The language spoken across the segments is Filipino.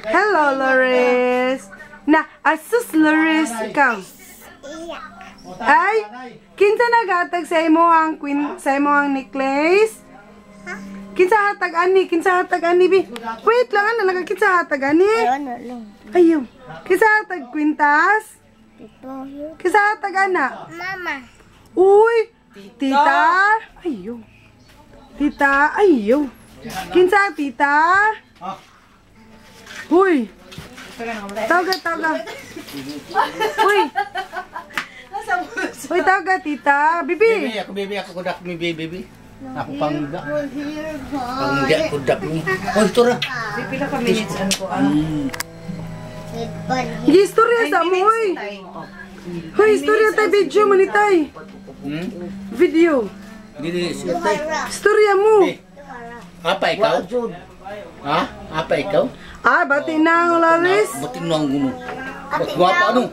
Hello, Loris. Na, asus, Loris, ikaw. Ay, kinsa naghatag sa imo ang necklace? Kinsa hatag ani bi? Wait lang, ano lang kinsa hatag ani? Ayaw. Kinsa hatag kwintas? Kinsa hatag ana? Mama. Uy, tita. Ayaw. Tita, ayaw. Kinsa tita? Uy. Taga. Uy. Uy, taga tita. Bibi. Bibi ako kudak mi bibi. Ako pangga. Pangga kudak mi. Oh, ito ra. Pila ka minutes ano ko Istorya sa mo, uy. Hoy, istorya tayo video mo ni tay. Video. Dili siya tay. Istorya mo. Apa ikaw? Ha? Apa ikaw? Bati na ang Loris. Bati na ang guno. Guwapa ano?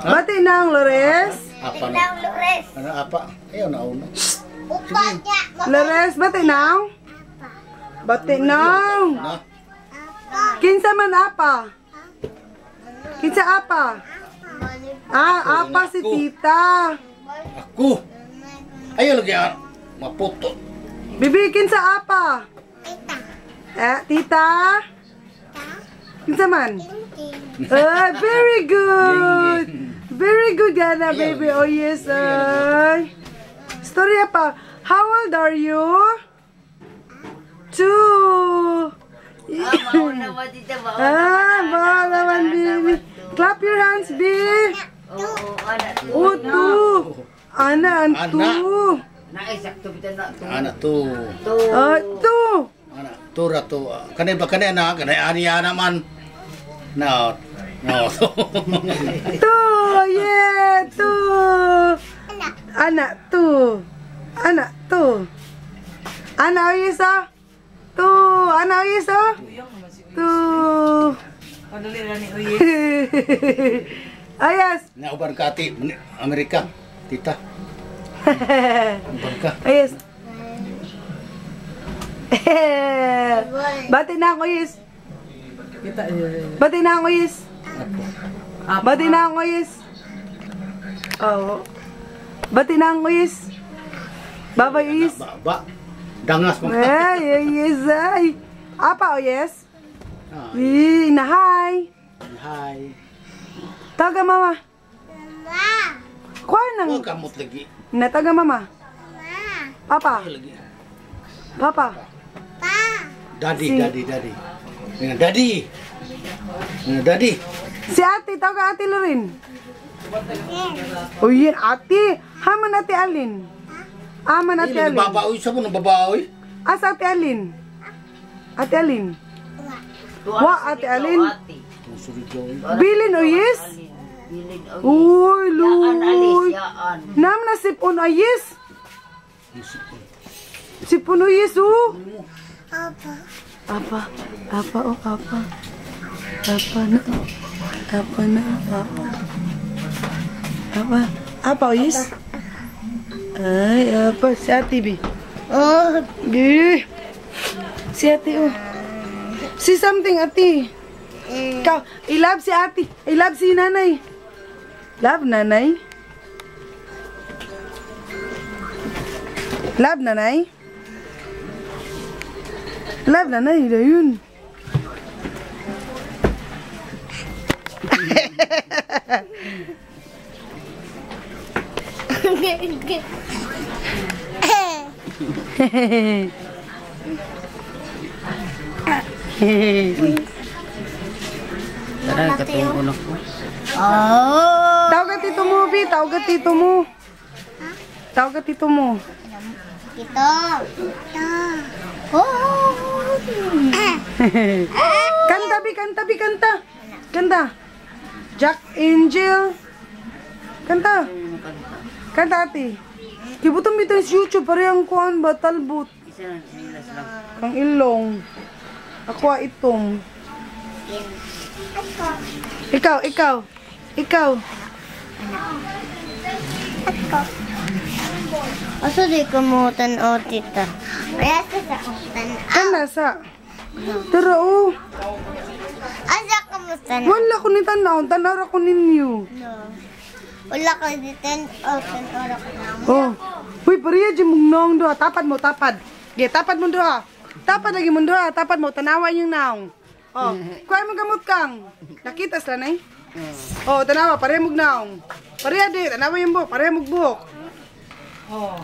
Bati na ang Loris. Apa na? Ano apa? Ayaw na una. Loris, bati na ang? Bati na ang. Kinsa man apa? Kinsa apa? Apa si tita. Ako. Ayaw lagi maputo. Bibi, kinsa apa? Tita. Kinsa man? Very good. Very good, Gana, baby. Oh, yes, Story pa. How old are you? 2. Bawal naman, baby. Clap your hands, baby. Oh, 2. Ana, 2. Anak tu. 2. Anak tu ratu. Kanai ba kanai na kanai aniya naman. No. 2. Yeah, 2. Anak 2. Anak 2. Anak isa. 2. Anak isa. 2. Padali ra ni uyi. Ayas. Na uban ka ati Amerika. Tita. Uban ka. Ayas. Bati na ako, Yis. Bati na ako, Yis. Bati na ako, Yis. Oo. Bati na ako, Yis. Baba, Yis. Ba. Dangas mo. Ay, yes, ay. Apa, o yes? Na hi. Hi. Taga mama. Kuha nang. Huwag kamot lagi. Na taga mama. Papa. Papa. Daddy. Dengan daddy. Si ate, taga ate Lorin. O yun, ate. Haman ate Alin. Aman ate Alin. Babaoy sa mo, babaoy. Asa ate Alin? Ate Alin. Wa ate Alin. Bilin o yes? Uy, luy. Nam na sipon o yes? Sipon o yes o? Apa o yes? Ay, apa si ate bi? Si ate oh. Si something ate. Kau, I-love si ate. I-love si nanay. Love nanay. Love nanay. Love nanay. Yun. Tara, katong unak mo. Tawag ka tito mo, Bi. Tawag ka tito mo. Tawag ka tito mo. Ito. Kanta, Bi. Kanta. Jack Angel. Kanta. Kanta, ate. Kibutom dito sa YouTube. Parehang kuhan ba? Talbot. Kang ilong. Ako itong. Ikaw. Asa di kamutan o tita? Kaya sa kamutan. Kan nasa? Tara oh. tanong. Wala ko ni tanaw, tanaw ra ko ninyo. No. Wala ka di 10 out 10 oras na. Oh. Uy, pariya di mong naong doha. Tapad mo, tapad. Ge, tapad mo doha. Tapad lagi mo doha. Tapad mo, tanawa yung naong. Oh, kuha mo gamot kang. Nakita sila na eh. Oh, tanawa, pariya mong naong. Pariya di, tanawa yung buhok. Pariya mong buhok. Oh.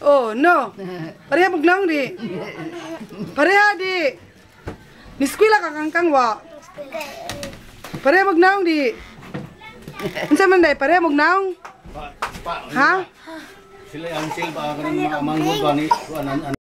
Oh, no. Pariya mong naong di. Pariya di. Niskwila ka kangkang wa. Pariya mong naong di. Unsa man day, pariya mong naong? Ha? Sila ang silba ka ng mga manghod ba ni